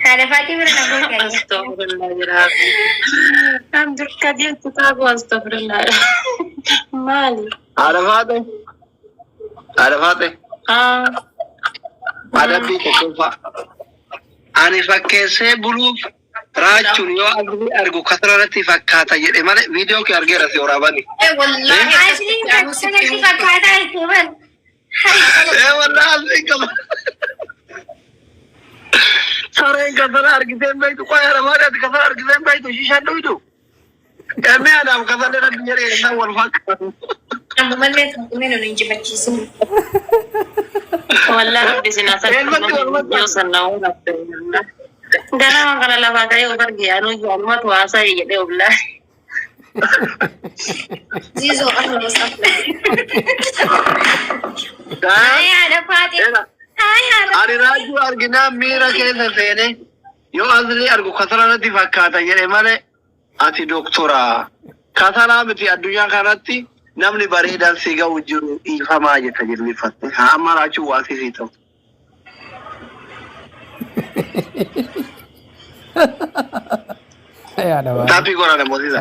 هذا فاتي من أبوك. استغفر الله العظيم. عندك كثير كتاب واستغفر الله. مالي. عرفاتي. Ada bi kofa. Ani fakkeessee buluuf raachuun yoo argu kasarratti fakkaata jedhe malee viidiyoo kee argeera si waraabani. Wallahi asli kasarratti fakkaata jechuun. Wallahi asli qaba. Sareen kasara argiteen beektu qoya ramaadhaati kasara argiteen beektu shishaan dhuydu. Emee adaam kasarri irratti jedhee isaan wal fakkaatu. Amma malee kumeen ol hin jibachiisu. والله ربي سناسك يوصلنا قال ما قال الله ما كاي وبرجي أنا جالما تواسا يجي والله زيزو أهلا وسهلا هاي أنا فاتي هاي أنا راجو أرجنا ميرا كذا سينه يو أزلي أرجو خسارة دي فكاتا يعني ماله أتي دكتورا خسارة بتي الدنيا كانتي namni bareedaan si ga'u jiru ifamaa jetta jirmi fatte haa maraachuu waa si ta'u. Tapi gora na mozi da.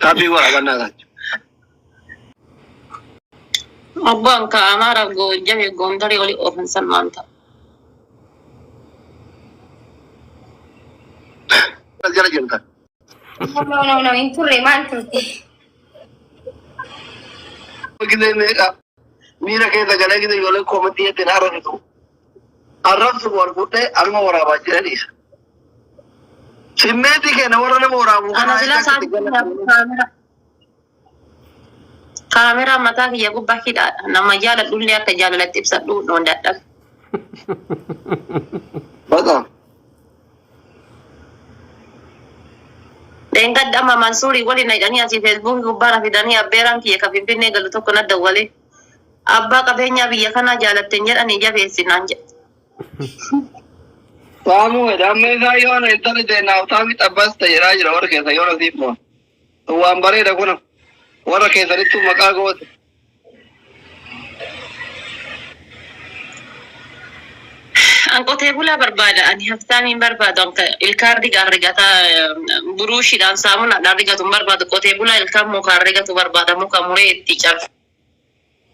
Tapi gora banna da. Abban ka amara go jabe gondari oli ofan salmanta. Jara jenta. No, inturre mantuti. Kita mereka mira kita kalau kita jual komedi itu naran itu Arab semua putih alma orang baca ni simeti ke orang orang أنا زلا kamera mata ki yagu bakida nama jala dunia ke jala latip satu non datang. Betul. Dengar dama Mansuri wali naik ni asyik Facebook gubara fidani aberan ki kapimpin ne galuto kena dawale. Abba kabenya biya kana jala tenjer ani jabe sinanja. Kamu ada meza yon itu de na utami tabas tayra jira orang kesa yon asif mo. Tu ambare dah kuna. Orang kesa itu maka got. Angkot hebula berbada, ani haftami berbada. Angka ilkar di garigata burushi dan samun ada garigatu berbada. Angkot hebula ilkar muka garigatu berbada muka murid teacher.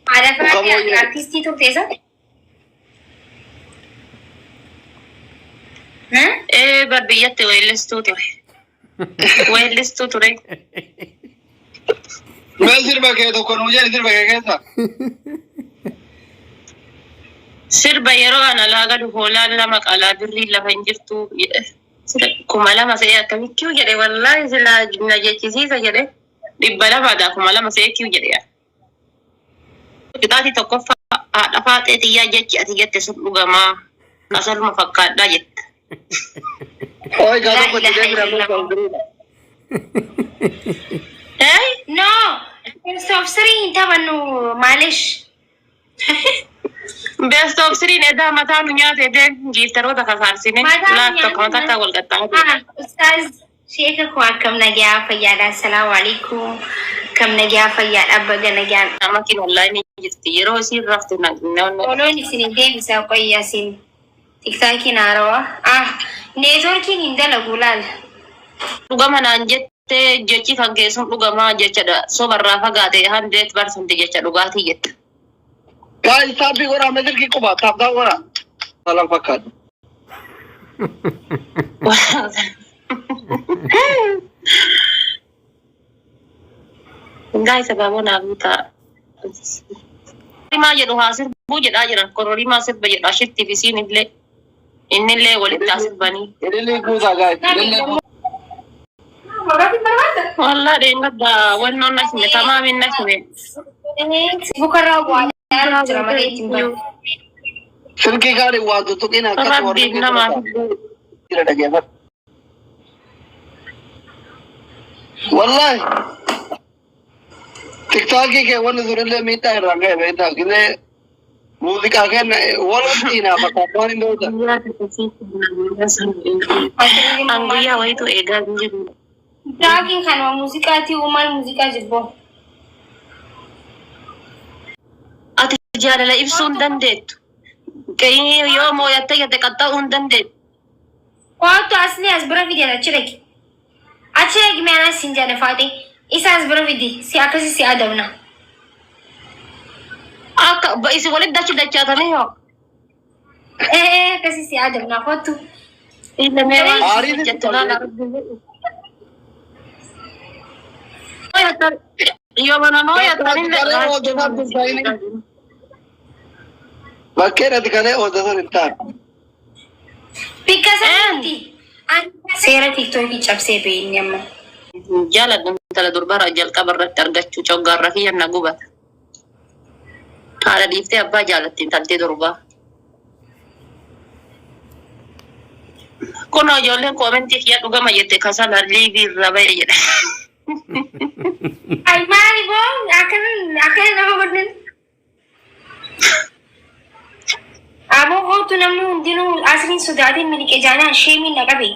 Ada perhatian artis itu tesa? Berbiyat tu wireless tu tu. Wireless tu tu re. Mesir bagai tu kono jadi sir bagai kesa. Sir bayaro ana laga du hola lama kala birri la banjirtu kumala masaya kami kyu jade wallahi sila jumla jechisi sa jade dibbala bada kumala masaya kyu jade ya kitati tokofa dapat etiya jechi atiyate sudugama asal mafakkada jet Oi gado ko tidak berapa No stop sering tabanu malish Best of three neda mata nunya tede giftaro da kasarsine laptop mata ta wal gatta Ustaz Sheikh Akhwat kam nagya fayyada assalamu alaikum kam nagya fayyada abba nagya amakin wallahi ni jistiro si raftu na no ni sinin de bisa ko yasin tikaki narawa networking indala gulal ugama nan jette jechi fange sun ugama jecha da so barra fagate 100% jecha dugati jetta Guys, tapi orang Mesir ki kuba, tak tahu orang. Salam pakat. Guys, sebab mana kita? Lima je doa hasil budget aja lah. Kalau lima hasil budget asyik TV sini le walid hasil bani. Ini le kuda guys. Wallah deh enggak dah. Wannan nasi ni, tamamin nasi ni. Bukan rawa. Sirki kare waktu tu kena kasih orang nama. Tidak ada jabat. Wallahi. TikTok ke wana zurele minta rangga beta kene musik akan walau tina apa kapan itu. Angguya wa itu ega gitu. Daging kan musik ati umal musik ajibo. Jala la ibsun dandet. Kayaknya yo mau ya tega teka tahun dandet. Kootu asni as bira fidi achireki. Achireki mee anas hin jedhe faate. Isa as bira fidi si akkasi si adamna. Akka isi walitti dachaatanii yoo. Akkasi si adamna kootu. Illa mee waan Aariin jettuudhaan yoo bananoo yattanii Bakkeen ati kalee ooldasan hin taane. Bikka sanatti. Seera TikTokii cabsee beeyni amma. jaaladhu intala durbara jalqaba irratti argachuu coggaarra kiyya na gubata. Haadha dhiiftee abbaa jaalatti intaltee durbaa. Kun ijoolleen koomentii kiyya dhugama jette kasala liivii irra ba'e jedha. Ay maali boo akkana nama godhan. Aboo kootu namni hundinuu asriin sodaatiin miliqee jaanaan sheemiin na qabe.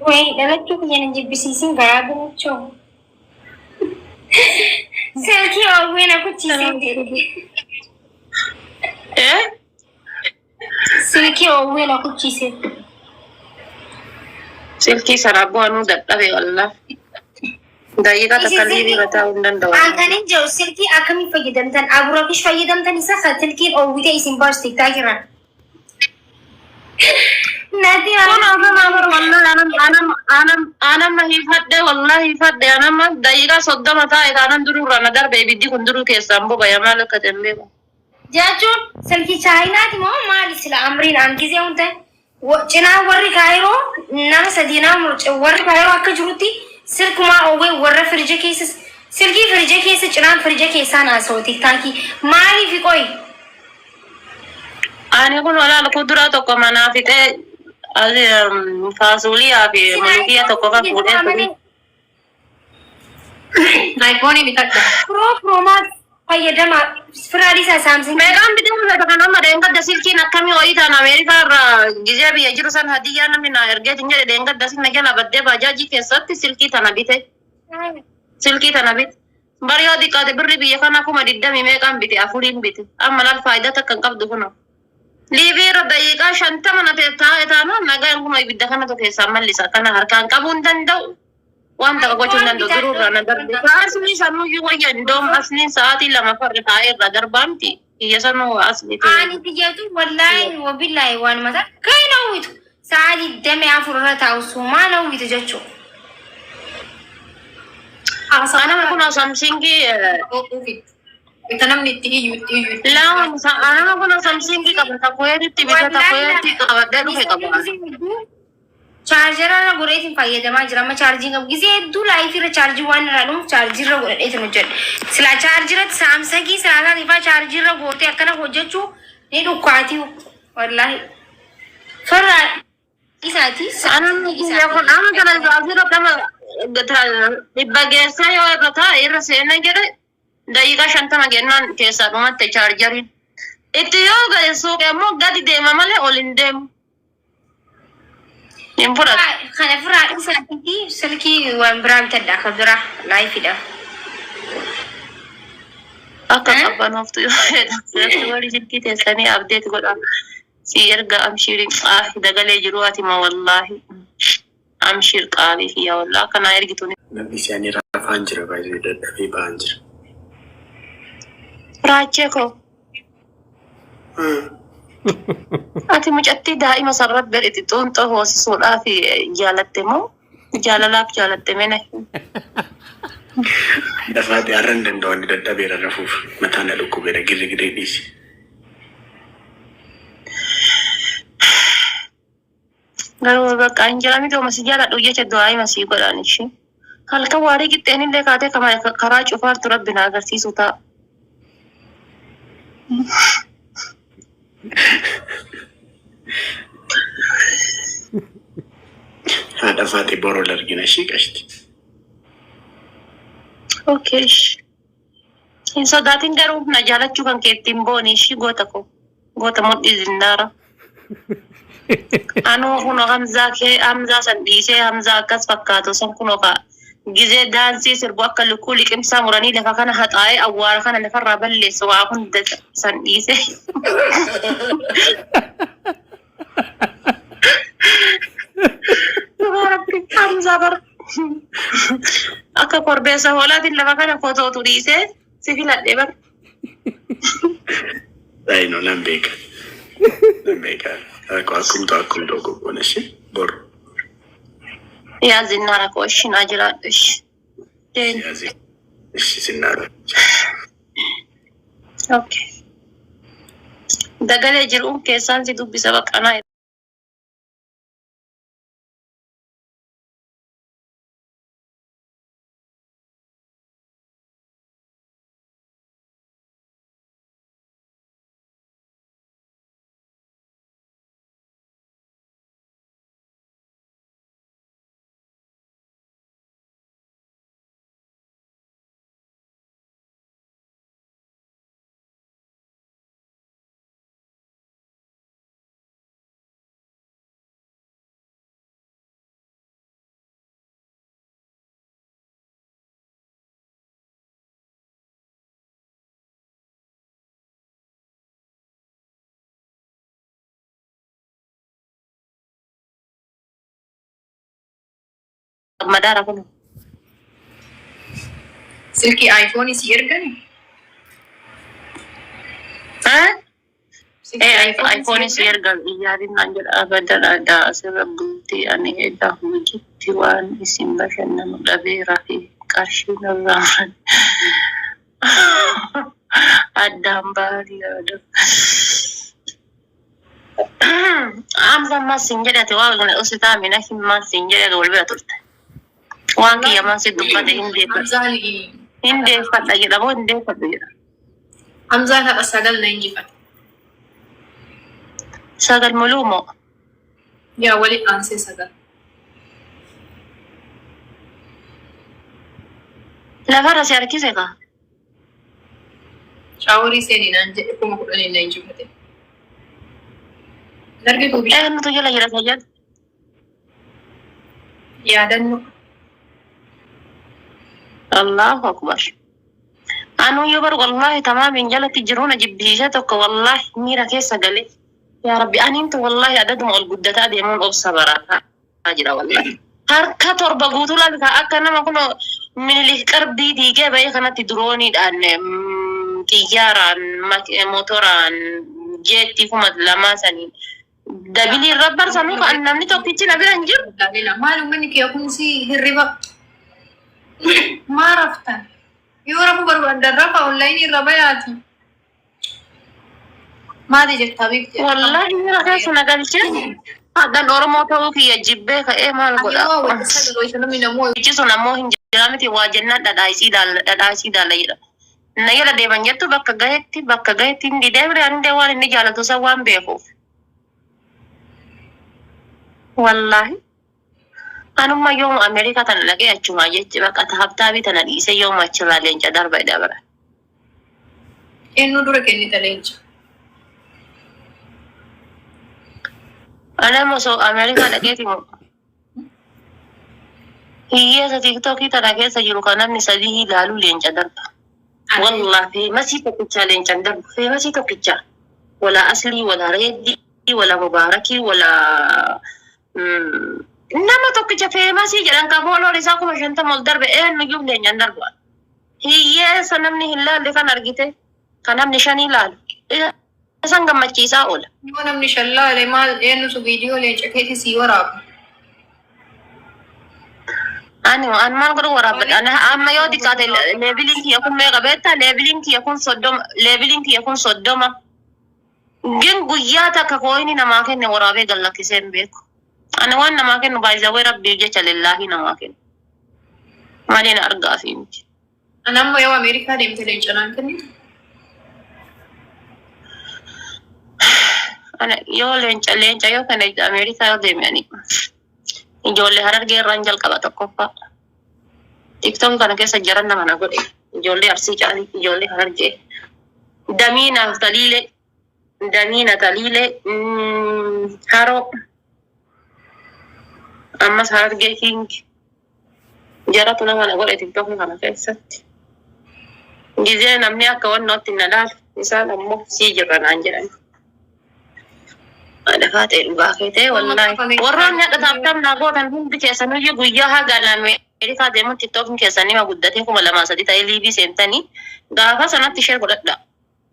Wayii dhalachuu kiyyan hin jibbisiisin garaa gumachuu. Silkii oowwee na kuchiisee jedhe. Silkii oowwee na kuchiisee. Silkii sana bu'anuu dadhabe wallah. Daqiiqaa takka liivii mataa hin danda'u. Akanin jiru silkii akkamiin fayyadamtan aburakish fayyadamtan isa silkiin oowwitee isin baas tiktaa jiran. Nati anamma hifadhe wallahi hifadhe anamma daqiiqaa 30 taa'e kaanan dururra na darbe ibiddi kun duruu keessaan boba'e maal akka jennee jechuun silkii chaayinaati moo maali sila amriin aan gizee hunde cinaa warri kaayiroo nama sadiinaa warri kaayiroo akka jirutti silkumaa oowwee warra firije keessa silkii firije keessa cinaan firije keessaa naasoo tiktaakii maaliif qoy ani kun walaal kuduraa tokko manaa fixee faasuuliyaa fi mulukiyaa tokko kan fuudhee turi. Ayfoonii bitadha. Pro Max fayyadamaa firaadii isaa saamsing. Meeqaan bituu mul'ata kan amma deengadda silkiin akkamii ho'ii ta'an Ameerikaa irraa gizee biyya jiru san hadiyyaa namni na ergeetin jedhe deengadda sinna jala baddee baajaajii keessatti silkii tana bite. Silkii tana bite. Bari yoo xiqqaate birri biyya kana 20 meeqaan bite 4 bite. Amma laal faayidaa takka hin qabdu kunoo. Liivii irra daqiiqaa 50 na taa'e taanaan nagaan kuma ibidda kanatu keessaan mallisa kana harkaan qabuu hin danda'u. Waan takka gochuu hin danda'u dururraa na darbe. Asni sanuyyuu wayya indoom asniin sa'aatii 2 farri taa'ee irra darbaamti. Kiyya sanuu asni ta'e. Ani biyyatu wallaahi wabillaahi waan mataa kan hawwitu sa'aatii 24 irra taa'u sumaan hawwitu jechuudha. Anama kun Samsungii namni itti iyyuu. anama kun Samsungii qaba takkoyeetitti bita takkoyeetti qabadhee dhufe qaba. Chaarjera godheetiin fayyadamaa jira amma chaarjii qabu gisee hedduu laayifii irra chaarjii waan irraa dhumu chaarjii irra godhadheetiin hojjedhe. Silaa chaarjiratti saamsangii silaa ifaa chaarjii irra gootee akkana hojjechuu ni dhukkaatii wallaahi. Farraa isaati. Anamni kiyya kun amma kana zaazira dhama dhibba geessaa yoo irra taa'e irra seena jedhe daqiiqaa 50 gennaan keessaa dhumatte chaarjariin. Itti yoo ga'e suuqe ammoo gadi deema malee ol hin deemu. Hin fudhatu. Kana firaa isaati silkii waan biraa bitadha akka biraa laayifiidha. Akka qabanooftu yoo jedhu walii silkii teessanii abdeeti godha. Si erga amshiiriin dagalee jiru ati ma wallaahi. Amshir qaalii kiyya wallaa kanaa ergituun. Namni isaanii rafaan jira baay'ee dadhabee ba'an jira. Raachee koo. Ati mucattii daa'ima sarara gadheeti xuunxoo hoosisuudhaaf jaalatte moo jaalalaaf jaalatte mena? Dafaatee har'a hin danda'u inni dadhabeera rafuuf mataan na dhukkubeera girrigiree dhiisi. Garuu bakka hin jedhami dooma si jaaladhu jecha daa'ima sii godhaan ishee. Halkan waarii qixxeen illee kaatee karaa cufaartu rabbi na agarsiisu ta'a. Haadha faatee boroo largina ishee qashti. Okay. Hin sodaatin garuu na jaalachuu kan keettiin booni ishii goota koo. Goota mudhii zindaara. Anuu kunoo Hamzaa san dhiisee Hamzaa akkas fakkaatu san kunoo ka gizee daansii sirbu akka lukkuu liqimsaa muranii lafa kana haxaa'ee awwaara kana lafarraa balleessu waa hunda san dhiisee. akka korbeessa hoolaatiin lafa kana fotootu dhiisee si filadhe bar. Ay, no, Lambeca. Lambeca. Acum gogoone shi. Bor. Yaa zinnaara koo ishiin haa jiraadhu ishi. Yazi. Ishi sinnaara. Okay. Dagalee jiruun keessaan si dubbisa baqqanaa. Madaara kun. Silkii iPhone si ergani? iPhone si ergan iyyaadin naan jedha abadan aadaa asirra bultii ani edaa hojiitti waan isin bashannanu dhabeeraa fi qarshii narraan addaan baarii yaada. Amsa ammas sin jedhate waan usitaa mina himmaa sin jedhate wal bira turte. Waan kiyyamaa si dubbate hindeeffadha jedhamoo hindeeffadhu jedha. Hamzaan haqa sagal na injifate. Sagal muluu moo? Yaa waliin aansee sagal. Lafarra si harkise kaa? Shaaworii seenii naan jedhe 10,000 na injifate. Dargee duubi. Nutu jala jira sajjad. Yaadannoo. Allahu akbar. Anu yoo bar wallahi tamaamin jalatti jiruuna jibbisiisa tokko wallahi miira keessa gale. Yaa Rabbi aniintu wallahi adaduma ol guddataa deemuun obsa barataa jira wallahi. Harka torba guutuu laata akka nama kun minilik qarbii diigee bahee kanatti dirooniidhaan xiyyaaraan motoraan jeetti kuma lamaa saniin dabiliin rabbar sanuu kan namni tokkichi na bira hin jiru. Maalummaan kee kun si hirriba. Maaraftan. Yoo rafu barbaadan rafa online irra bayaati. Maali jettaa beekte? Wallahi miira keessa na galchee. Haadhaan Oromoo ta'uu kiyya jibbee ka'ee maal godhaa? Ichisu namoo hin jiraamiti waa jennaan dhadhaasii daalla jedha. Na jala deeman jettu bakka gahetti hindi deemre hande waan inni jaalatu san waan beekuuf. Wallahi. Anumma yooma Amerikaa tana dhaqee achumaa jechi bakka habtaabii tana dhiisee yooma achirraa leenca darba dabara. Eenyu dura kennita leenca? Ana mosoo Amerikaa dhaqeeti moo hiyyeessa tiktokii tana keessa jiru kan namni sadii ilaaluu leenca darba. Wallahi feemasii tokkichaa leencan darbu feemasii tokkichaa wala aslii wala reeddii wala mubaarakii wala nama tokkicha feemasii jedhan ka fooloon isaa 50 ol darbe eenyuyyuu leencan darba. Hiyyeessa namni hin laalle kan argite kan namni 5 ilaalu. Isaan gammachiisaa oola. Yoo namni 5 laale maal eenyu su viidiyoo leenca keetii si waraabu? Ani maal godhu waraabadha. Amma yoo xiqqaate leebiliin kiyya kun meeqa beektaa? Leebiliin kiyya kun 30. Gin guyyaa takka kooyini namaa kenne waraabee gallakkisee hin beeku. Ani waan namaa kennu baay'isawee rabbii jecha lillaahi namaa kennu. Malee na argaa fi miti. Ani amma yoo Ameerikaa deemte leenca naan kennitu? Ana yoo leenca yoo kana Ameerikaa yoo deemanii ijoollee Harargee irraan jalqaba tokkoffaa. TikTok kana keessa jaran nama na godhe. Ijoollee Arsii caalii ijoollee Harargee. Damiina Taliilee Haroo ammas Harargee King jaratu nama na godhe TikTok kana keessatti. Gizee namni akka wannootti na laalu isaan ammoo sii jirra naan jedhani. Ada kate dhugaa keete wallahi warroonni akka taaptamnaa gootan hundi keessanuyyuu guyyaa hagaadhaan Amerikaa deemuun TikTokin keessanii ma guddatee 2003 ta'ee liivii seentanii gaafa sanatti share godhadha.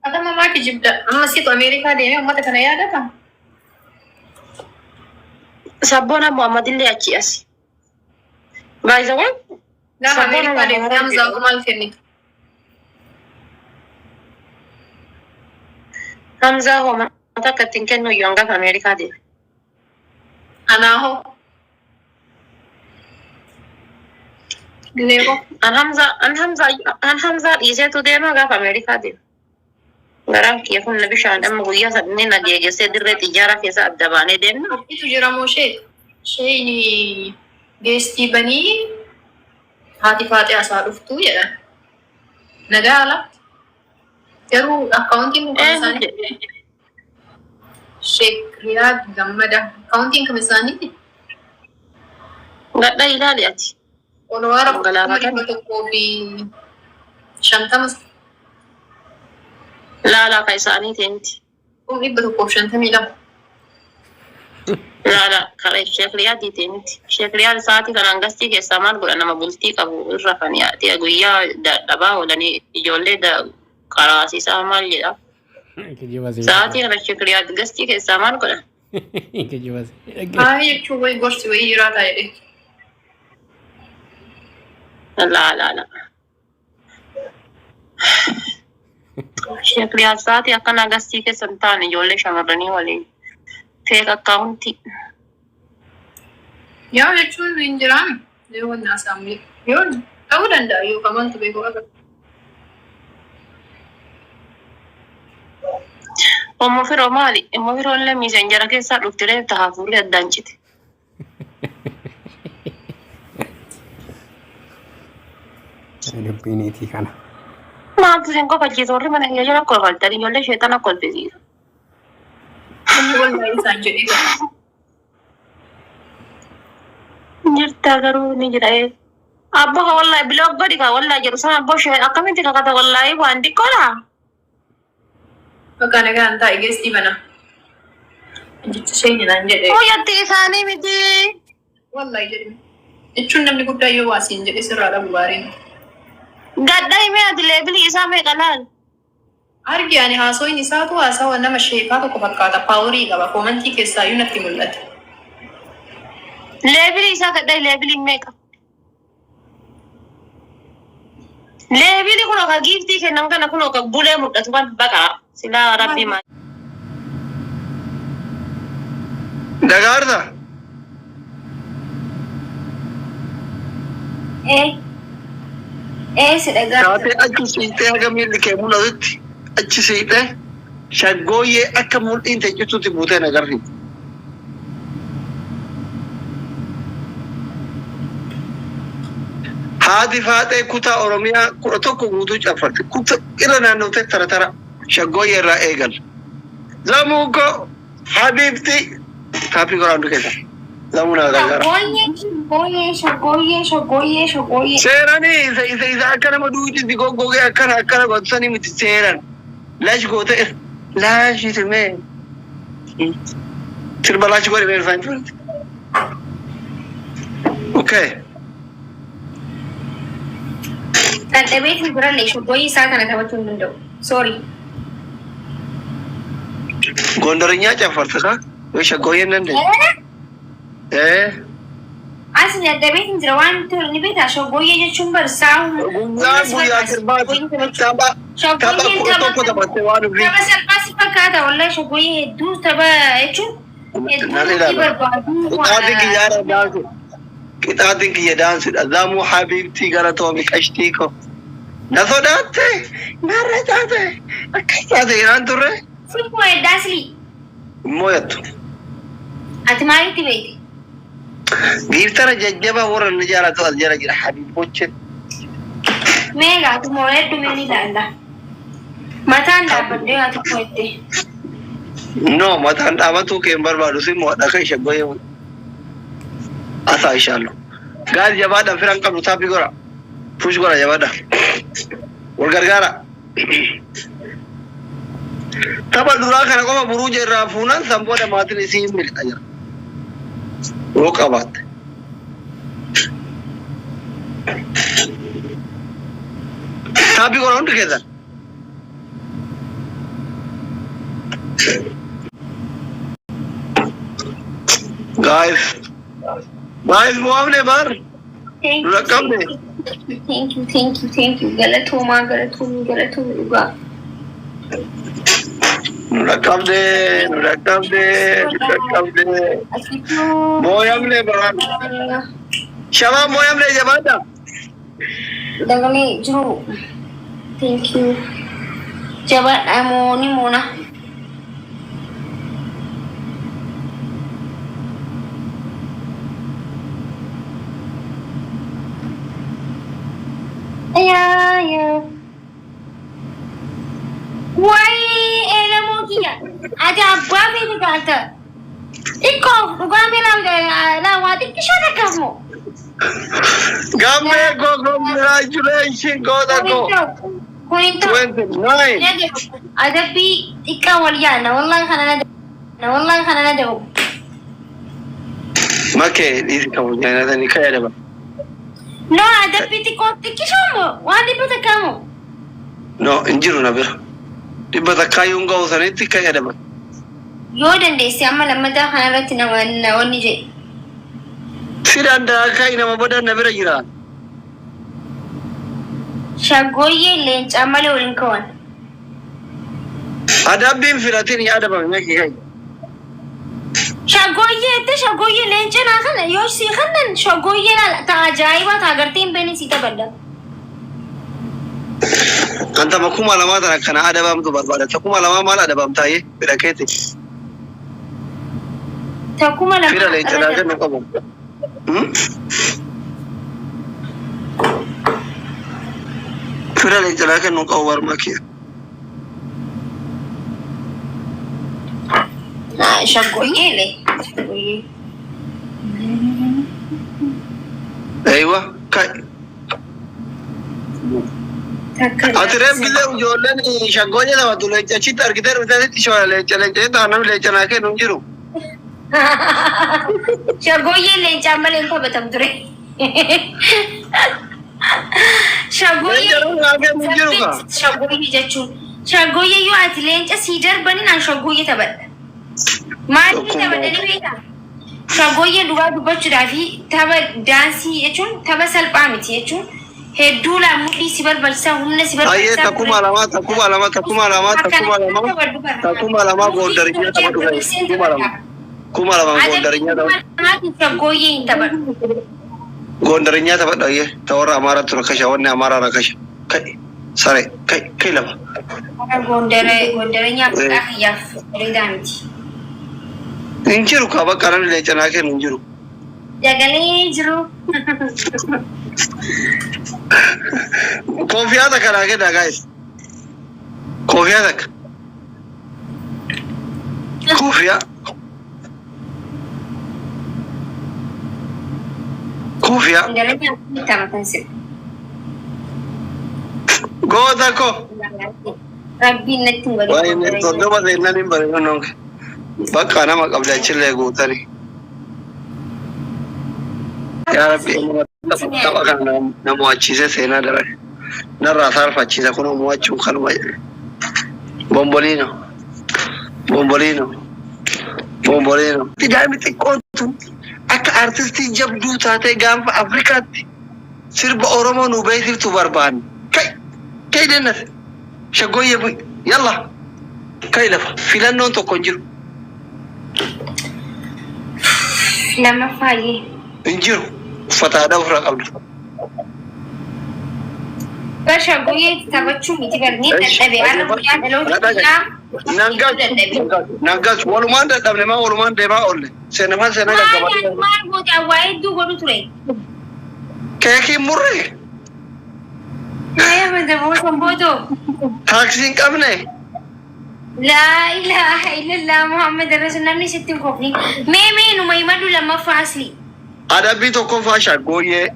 Ada mama kijibda. Amma situ Amerikaa deemee uummata kana yaadata. Sabboona Muhammadillee achi asi. By the way, Gaafa Amerikaa deemee Hamzaa maal kennite? Hamzaa homa takka ittiin kennu iyyuu hanga Amerikaa deeme. Anaaho. Leeko. An Hamzaa dhiiseetu deema gaafa Amerikaa deeme. Garaan kiyya kun bishaan amma guyyaa sadni na geegessee dirree xiyyaara keessa adda baanee deemna. Itu jira moo sheeyni geestii banii haati faatee asaa dhuftuu jedhan. Nagaa ala. Garuu akkaawuntiin mukaan isaanii Sheek Riyaad Gammada. Akkaawuntiin kam isaanii? Gadha ilaali ati. Olowaara 150 Laalaa ka isaanii teemti. 152. Laalaa kara Sheek Riyaadii teemti. Sheek Riyaad sa'aatii kanaan gastii keessaa maal godha nama bultii qabu irra kan yaa'e guyyaa dadhabaa oolanii ijoollee qaraasisaa maal jedha. Sa'aatii kana Sheek Riyaad gastii keessaa maal godha. Jechuun wayi gorsi wayii jiraataa jedhee. La. Sheek Riyaad sa'aatii akkana gastii keessa hin taane ijoollee shamarranii waliin feek akkaawuntii. Yaa jechuun hin jiraan yoo naasamu yoo ta'uu danda'a yoo kamantu beeku qaba. Ommo firoo maali? Immoo firoollee miisenjara keessaa dhuftiree tahaa fuullee addaan cite. Dubbiiniitii kana. Maaltu isin kofalchiisa warri mana kiyya jala kofaltan ijoollee sheexana kolfisiisa. Wallahi isaan jedhee. Jirta garuu ni jira. Abbo ka wallahi biloog gadi ka wallahi jedhu sana abbo shee akkamitti kakata wallahi waan xiqqoodha. Bakka nagaan taa'e geestii mana. Jecha sheenyinaan jedhee. Hooyatti isaanii miti. Wallahi jedhee. Jechuun namni guddaa yoo waasiin jedhe sirraa dhabu baariin. Gadda himee ati leebilii isaa meeqa laal? Argi ani haasoin isaatu haasawa nama sheekaa tokko fakkaata paaworii qaba koomantii keessaa iyyuu natti mul'ate. Leebilii isaa gadda leebilii meeqa? Leebilii kun akka giiftii kennan kana kun akka bulee mul'atu kan baqa silaa rabbii maal. Dagaarta. Si dhagaa. Taatee achi siitee haga miilli kee mul'atutti achi siitee shaggooyyee akka mul'iin teessisuutti buutee nagarri. Haati faatee kutaa Oromiyaa 11 guutuu caffarte. Kutaa irra naannoote tara shaggooyyee irraa eegal. Zamuuko Habibti kaapii goraandu keessa. Zamuna gargara. Shaggooyyee. Seeranii isa akka nama duuti goggogee akkana gotsanii miti seeran. Laash goote laashi timee. Sirba laashi godhe mee isaan jirti. Okay. Dadhabeetiin birallee shaggooyyee isaa kana taphachuu hin danda'u. Sorry. Gondorinya caffarta ka? Yoo shaggooyyeen dandeenya. Asi dadhabeetiin jira waan ni beektaa shaggooyyee jechuun barsaa. Guyyaa sirbaati. Tapha tokko taphattee waan dhufi. Tapha salphaasi fakkaata wallahi shaggooyyee hedduu tapha jechuun hedduu barbaadu. Qixaatiin kiyya daansuudha. Zamuu Habibtii gara toomi qashtii ko. Na sodaatte narra taate akka taate iraan turre. Simboo eddaasli. Moyattu. Ati maalitti beekti? Giftara jajjaba warra ni jaalatu as jala jira Habiboche. Meegaa ati moo hedduu mee ni ilaalla? Mataan dhaabbadhee ati ko'ettee. No, mataan dhaabatu kee hin barbaadu si moo dhaka shaggooyyee. Asa ishaallu. Gaari jabaadhaan firan qabdu taapii gora. Push gora jabaadhaan. Wal gargaara. Tapha duraa kana qofa buruuja irraa fuunan sanboodha maatiin isii hin miliqa jira. Yoo qabaatte. Tapi kalau untuk kita, guys, mau apa nih bar? Rekam deh. Thank you. Galatuma juga. Rekam deh. Mau apa nih bar? Siapa mau apa nih jabatan? Dagali juru. Thank you. Jabat amo ni muna. Ya. Why elamo kiya? Ada abba bhi kata. Iko ugame la wadi kishana kamo. Gambe go congratulations go da go. 29. Ada bi ika waliyana wallahi khana na dawo. Make isi kamu jangan ada nikah ya dah. No, ada bi tikishomo. Wadi bata kamo. No, injiru na bir. Di bata kayung kau sana itu kaya dah. Yo dande si amma lamada khana ratina wani je. Sira anda kai nama badan na bira jira. Shagoye lench amale ulin kawan. Ada bin firatin ya ada bang lagi kai. Shagoye lench na khana yo si khanan shagoye na ta ajaiba ta agartin beni sita banda. Anta makuma lama ta kana ada bam to barbada ta kuma lama mala ada bam taye bira kai te. Ta kuma lama. Fira lench na kan kamu. Fira lench na kan kau war makia. Shagoye le. Aywa kai. Atrem gile ujolen shagoye da watu le chita arkitar bitane tishwa le chale ta nam le chana ke nunjiru. Shagoye lench amale ko batam dure. Shagoye jechuun shagoye yoo ati leenca sii darbanii shagoye taphadha. Maaliif taphadhanii beekaa? Shagoye dhugaa dubbachuudhaa fi tapha daansii jechuun tapha salphaa miti jechuun hedduu laamudhii si barbaachisaa humna si barbaachisaa. Takuma lama gondarinya taphadhu. Kuma lama gondarinya taphadhu. Shagoye hin taphadhu. Gondarinya taphadhu ye tawara amara tura kasha wanne amara ra kasha. Kai sare kai lama. Gondarinya yaaf bareedaa miti. Injiru ka bakka nan le chana ke injiru. Jagalee jiru. Confiada kana ke da guys. Confiada. Confia. Gondarinya taphatan si. Go da ko. Rabbiin natti wali. Wai ne to da ba zai nan bare non. Bakka na makablacin le gotari. Ya rabbi taba kan na muwaci sai na da rai. Na rasar faci da kuma muwacin kalma. Bombolino. Tidak miti kontu. Akka artisti jabduu taatee gaanfa Afrikaatti sirba Oromoo nu beeksiftu barbaanne. Kai dennate shagoyye yalla kai lafa filannoon tokko hin jiru. Lammaffaayyee. Hin jiru uffata aadaa ofirraa qabdu. Bar shagoyyee taphachuu miti barnee dadhabee har'a guyyaa dhalootaa. Naggas walumaan dadhabne maa walumaan deemaa oolle. Seenamaa seenaa gaggabaa. Maal gooti awwaa hedduu godhu ture. Keekii murree. Naya madamoo sambootoo. Taaksiin qabne. Laa ilaaha illallah Muhammad Rasul namni sitti hin kofni. Mee numa himadu lammaffaa asli. Adabbii tokkoffaa shaggooyyee.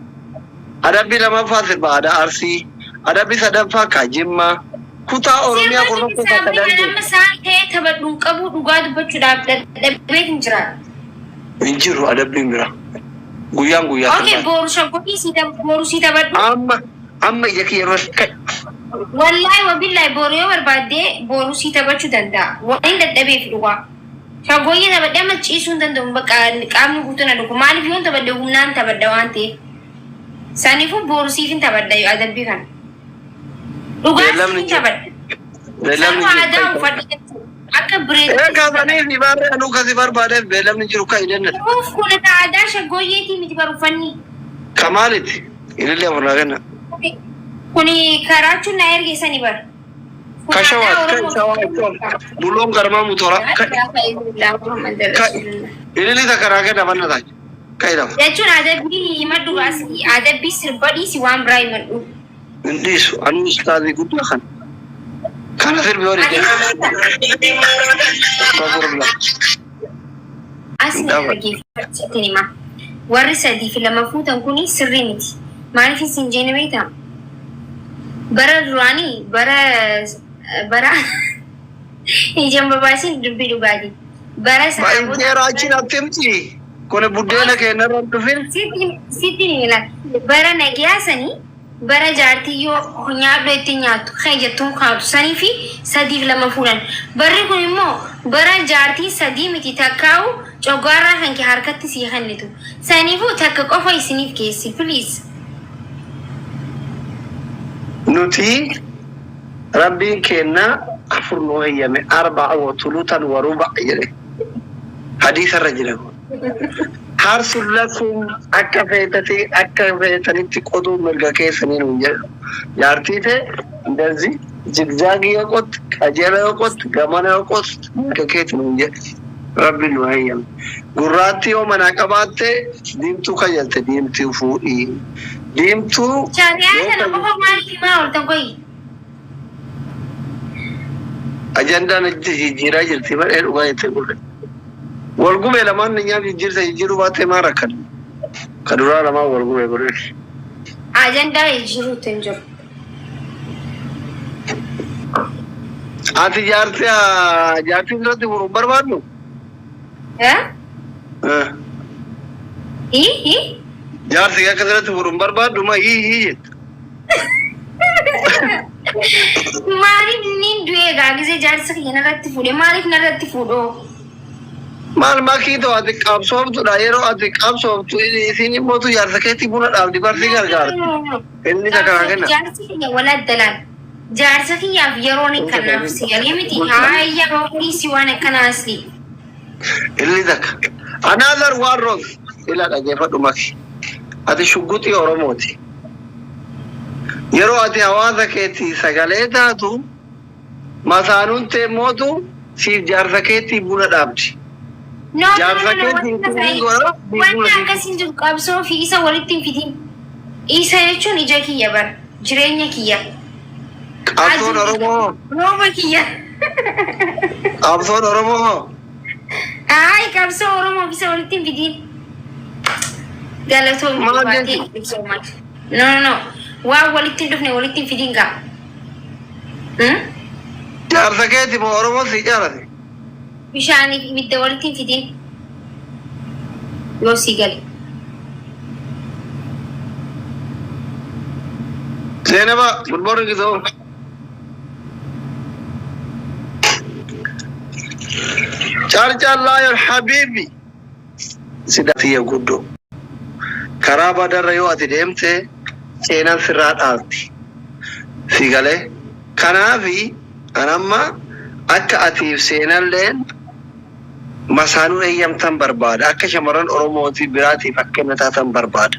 Adabbii lamaffaa sirba aadaa Arsii. Adabbii sadaffaa Kaajimmaa. Kutaa Oromiyaa kurnaffaa bakka dandeenye. Nama isaan ta'ee taphadhuun qabu dhugaa dubbachuudhaaf dadhabee hin jiraatu. Hin jiru adabbiin bira. Guyyaan guyyaa Okay, sirbaati. boru si taphadhu. Amma ija kiyya yeroo Wallahi wabillahi boru yoo barbaadde boru si taphachuu danda'a. Waan dadhabeef dhugaa. Shaggooyyee taphadhee amma ciisuu hin danda'u. Bakka qaamni guutuu na dhugu. Maaliif yoon taphadde humnaan taphadda waan ta'eef. Saniifuu boru siif hin taphadda adabbii kana. Dhugaa siif hin taphadda. Sanuu aadaa uffadha jechuudha. Akka bireetti. Kaasanii fi baarree anuu kasi barbaadeef beelamni jiru kan hin ennedha. Dhuuf kun aadaa shaggooyyeetii miti baruffanni. Kamaalitti ilillee afurnaa kenna. Kuni karaachuun na ergeessanii bara. Kashawaat buloon garmaa mutora. Ililii takkaraa kenna manna taati. Kaidama. Jechuun adabbii himadhu asii adabbii sirba dhiisi waan biraa himadhu. Hin dhiisu anu ustaazii guddaa kana. Kana sirbi horii Asii dhaggeeffachiitiin hima. Warri sadii fi lama fuutan kuni sirrii miti. Maaliif isin jeene beektaa? Bara duraanii bara ijaan babaasin dubbii dhugaatii. Bara Baay'ee achiin attimti. Kone buddeena keenya irra dhufin. Sitti ni ilaala. Bara nagaasanii bara jaartii yoo nyaadhu itti nyaattu kan jettuun kaatu sanii fi sadiif lama fuudhan. Barri kun immoo bara jaartii sadii miti takkaa'u coggaarraa kan kee harkatti sii hannitu. Saniifuu takka qofa isiniif keessi please. Nuti rabbiin keenya afur nuu heyyame arba'a wa tulutan wa ruba'a jedhe. Hadiisa irra jira. Harsun lakum akka feetanitti qoduu mirga keessanii nuun jedhu. Jaartii ta'e እንደዚህ ጅግዛግ የቆጥ ቀጀለ የቆጥ ገመና የቆጥ mirga keeti nuun jedhe. Rabbiin nu heyyame. Gurraatti yoo mana qabaatte diimtuu kayyalte diimtuu fuudhii. Diimtuu. Shari'aa kana qofa maaliif himaa ooltan qoyi? Ajandaan jijjiiraa jirti malee dhugaa jettee gurre. Walgumee lamaan nyaaf jijjiirsa jijjiiruu baattee maa rakkan? Kaduraa lamaan walgumee gurre. Ajandaa jijjiiruutti hin jiru. Ati jaartii irratti furuun barbaadnu? Jaartii akka irratti furuun barbaaddu ma hii jetta. Maaliif niin du'ee gaagisee jaarsa kiyya narratti fuudhe maaliif narratti fuudhoo? Maal makii ta'u ati qabsoomtudha yeroo ati qabsoomtu isin immootu jaarsa keetti buna dhaabdi barsi gargaarti. Inni takkaa kenna. Jaarsi kiyya wala addalaan. Jaarsa kiyyaaf yeroon akkanaaf si galee miti. Haayya roobni si waan akkanaasi. Inni takka. Another one wrong. Ila dhageeffadhu maki. Ati shugguxii Oromooti. Yeroo ati hawaasa keetti sagalee taatu masaanuun teemmootu siif jaarsa keetti buna dhaabdi. Wanti akkasiin jiru qabsoo fi isa walitti hin fidin. Isa jechuun ija kiyya bara. Jireenya kiyya. Qabsoon Oromoo. Rooba kiyya. Qabsoon Oromoo. Ay, qabsoo Oromoo fi isa walitti hin fidin. Galatoon baatee ibsoomaa. No. Waan walitti hin dhufne walitti hin fidin gaa. Jaarsa keetti moo Oromoo si jaarate? Bishaaniif ibidda walitti hin fidin. Yoo sii gale. Zainaba, good morning Gizoo. Caarcaalaa yaa habiibi. Sidaatiya guddoo. Karaa badarra yoo ati deemte seenaan sirraa dhaalti. Si galee. Kanaafi anamma akka atiif seenalleen masaanuu eeyyamtan barbaada. Akka shamarran Oromootii biraatiif akka inni taatan barbaada.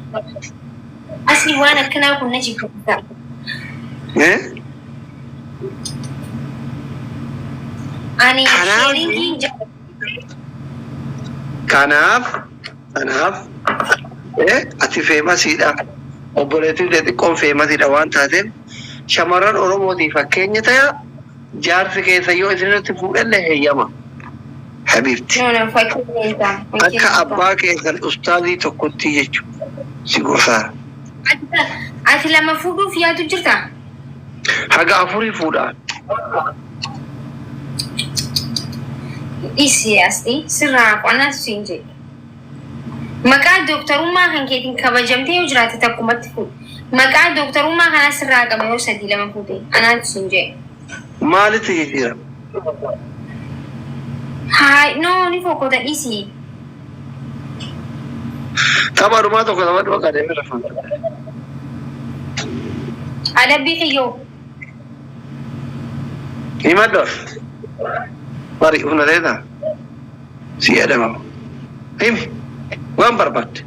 Asli waan akkanaa kun na jibbata. Ani sheeringii Kanaaf ati feemasiidha. Obboleettiin xixiqqoon feemasiidha waan taateef shamarran Oromootii fakkeenya ta'a jaarsi keessa yoo isinirratti fuudhalle heeyyama. Habiibti. Akka abbaa keessan ustaazii tokkotti jechuudha. Si gorsaa. Ati lama fuudhuuf yaadu jirta? Haga afurii fuudhaan. Isi asli sirraa qonnatu siin jedhe. Maqaa dooktarummaa kan keetiin kabajamtee yoo jiraate takkumatti fuudhu. Maqaa dooktarummaa kana sirraa qaba yoo sadii lama fuute. Anaatu sun jee. Maalitti jijjiirama? Hai, no, ni fokkota dhisi. Taphaadhumaa tokko taphaadhuma qadeemee lafa. Adabbii kiyyoo. Himadhoof. Bari humna ta'eetaa? Si adamamu. Himi. Waan barbaadde.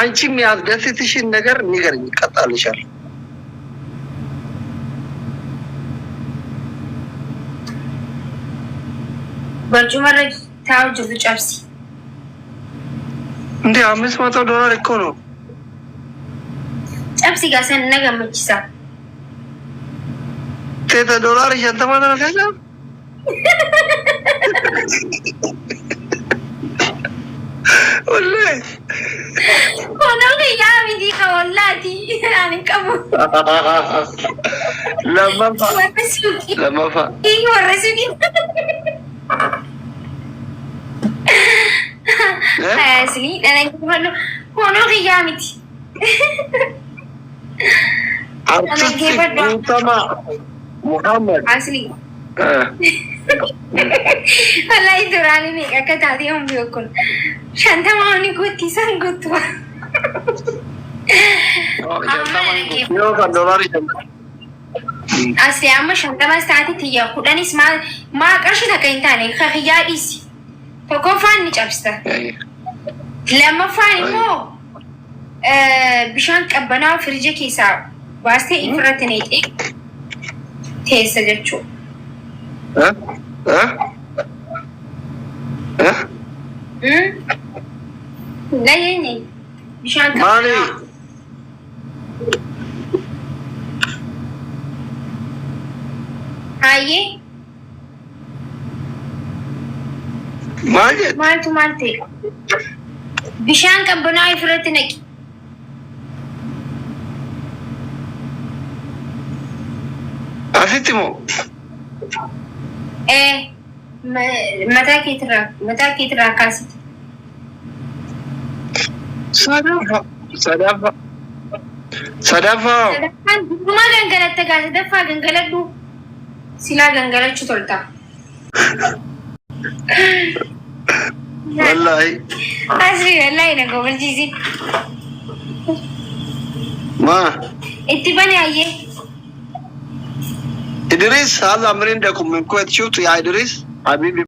Anchi የሚያስደስትሽን ነገር ንገሪኝ፣ እቀጣልሻለሁ። በርጩማ ላይ ታው ጅሩ ጨብሲ እንዴ $500 እኮ ነው። ጨብሲ ጋሰን ነገመችሳ $10 ሸንተማ ነው ከዛ والله ሆኖ ያ ቢዲ ከወላቲ አንቀሙ لما فا ይወረሱኝ አስሊ ለነገሩ ሆኖ ያ ቢዲ أرتما محمد አስሊ والله دوراني ميكا كتاتي هم بيوكل شانتماني قوتي سان قوتوا أصلي أما شانتما استعدي تيا خداني اسمع ما قرش تكينتاني خخيا إيسي تكون فاني جابستا لما فاني مو بشان كبنا فرجة كيسا واسطة إفراتني تيسا جاتشو لا يعني مشان مالي هاي مالتي بشان كبنا يفرتنك أفتمو ايه متى كيترا كاسيت صدفة ما غنغلت تغاز دفا غنغلدو سلا غنغلت تولتا والله أسري والله نقول جيزي ما اتباني ايه إدريس هذا أمرين لكم من كويت شوت يا إدريس حبيبي